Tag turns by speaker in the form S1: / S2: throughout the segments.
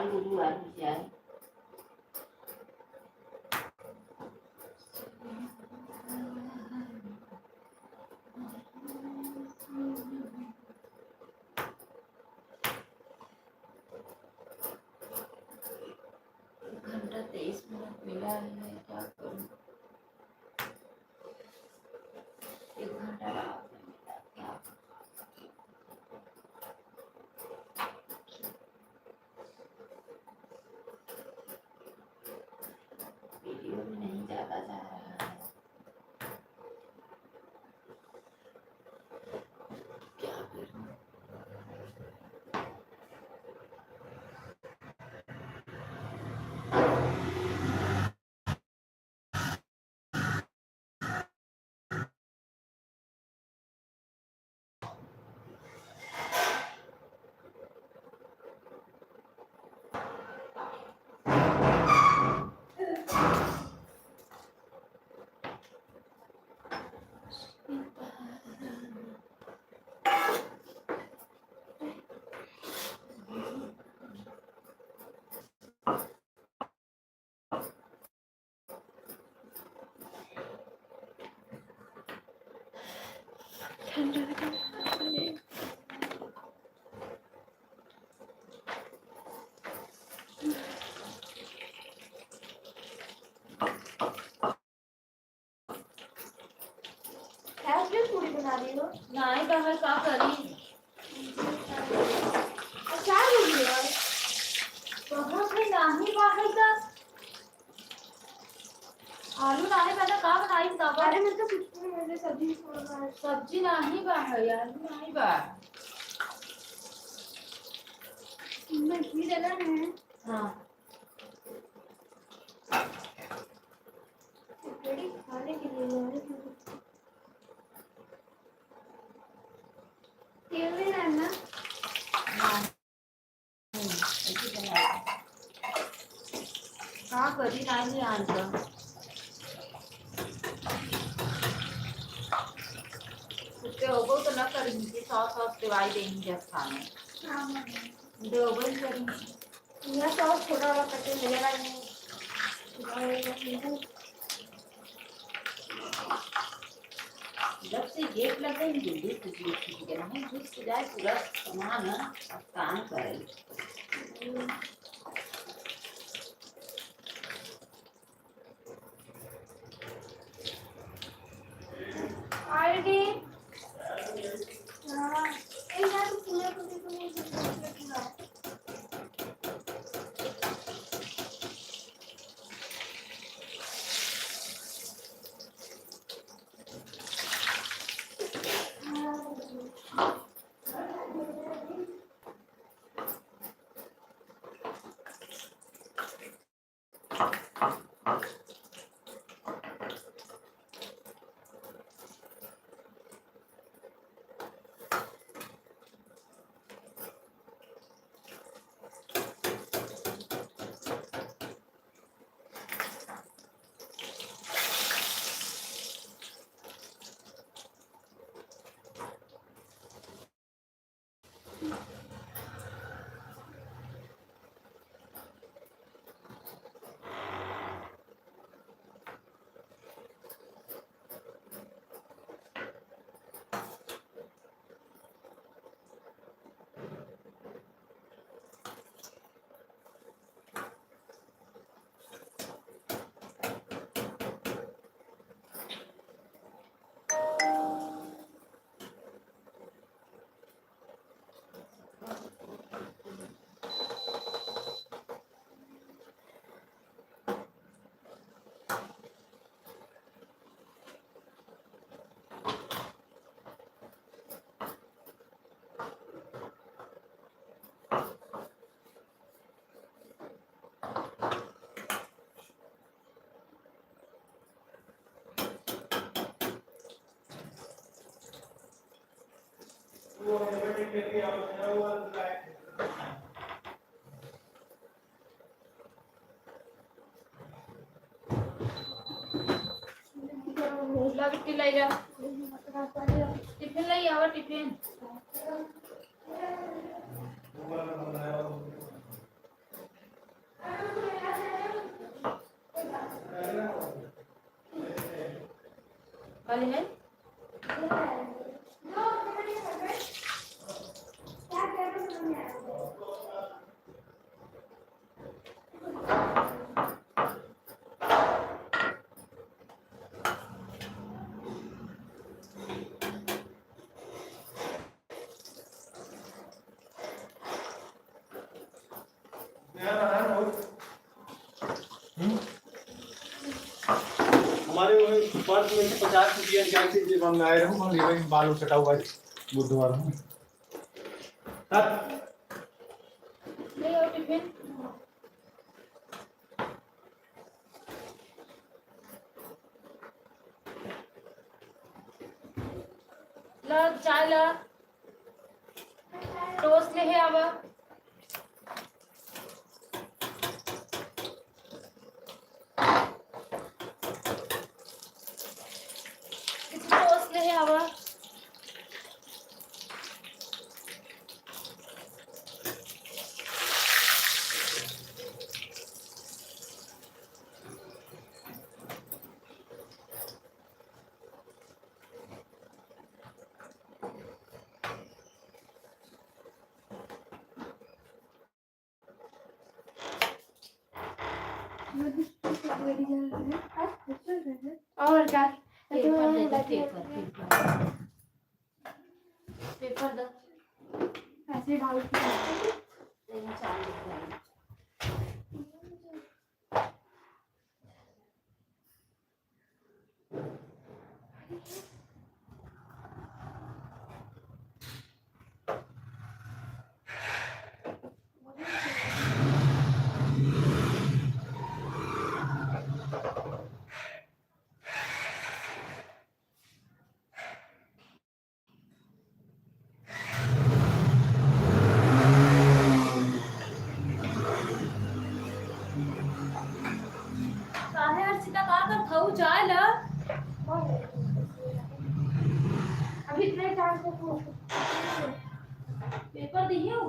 S1: चालू हुआ जाए। घंटा 23 मिनट मिला है, क्या करूं? 1 घंटा रात में मिला, क्या वीडियो भी नहीं ज्यादा जा रहा है, क्या करूं?
S2: पूरी बना रही हो?
S1: नहीं बाहर का करी
S2: अचार हो गया
S1: कहाँ पे नहीं बाहर का आलू नहीं पता का बनाई तब।
S2: अरे मैं तो कुछ नहीं, मैंने सब्जी छोड़ा है।
S1: सब्जी नहीं बा है यार, नहीं बा।
S2: मैं घी डाला है।
S1: हाँ
S2: बड़ी खाने के लिए है। तेल नहीं डालना।
S1: हाँ करी नहीं आंटा उसके होगो तो ना करेंगे, सॉस दवाई देंगे जब खाने दोबल करेंगे।
S2: यह सॉस थोड़ा वाला कटे मिलेगा नहीं।
S1: जब से गेट लग गई जल्दी से नहीं घुस जाए पूरा सामान काम करे।
S2: आईडी हां ये यार पूरा तो मुझे लगेगा।
S1: टिफिन ले जा, टिफिन ले आओ टिफिन। वाले है
S3: हमारे पर्स में से 50 रुपया निकाल के जेब में आए रहूं हम लेकिन बाल कटा हुआ है बुधवार में
S1: ले आओ टिफिन ला चाय ला टोस्ट ले है आवा टोस्ट ले है आवा
S2: और क्या
S1: पेपर दे दो पेपर पेपर दो
S2: ऐसे डाल के
S1: तेरे चाय लिख रही काहे अर्चिता का कर खाऊ चाय ला
S2: अभी इतने टाइम से तो
S1: पेपर दियो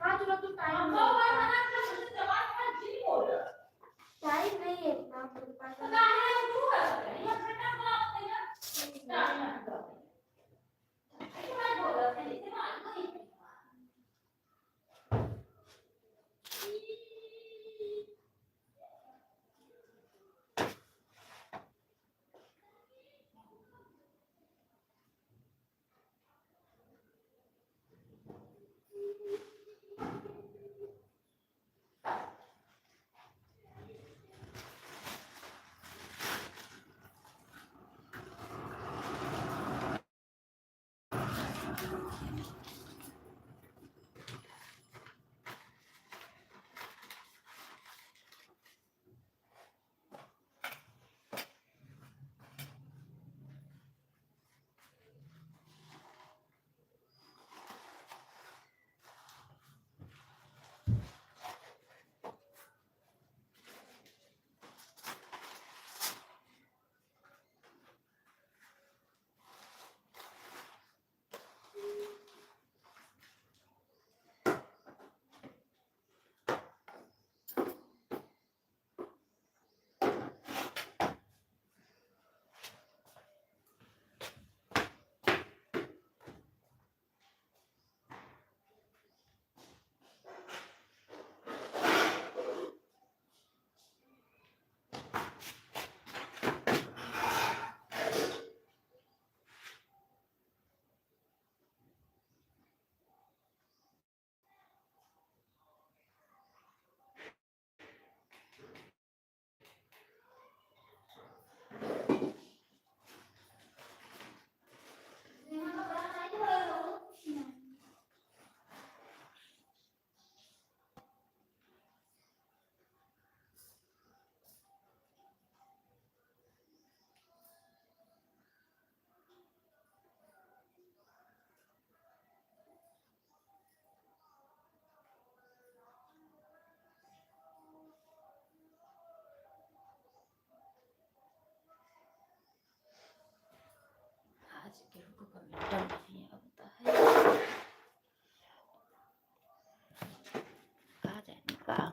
S2: हाँ चलो तू टाइम नहीं है इतना मेरे पास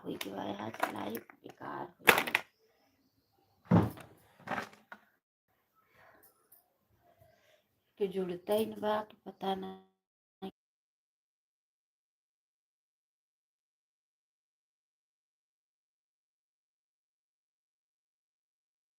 S1: हो गई आज लाइफ बेकार हो गई। तो जुड़ता ही नहीं बा कि पता ना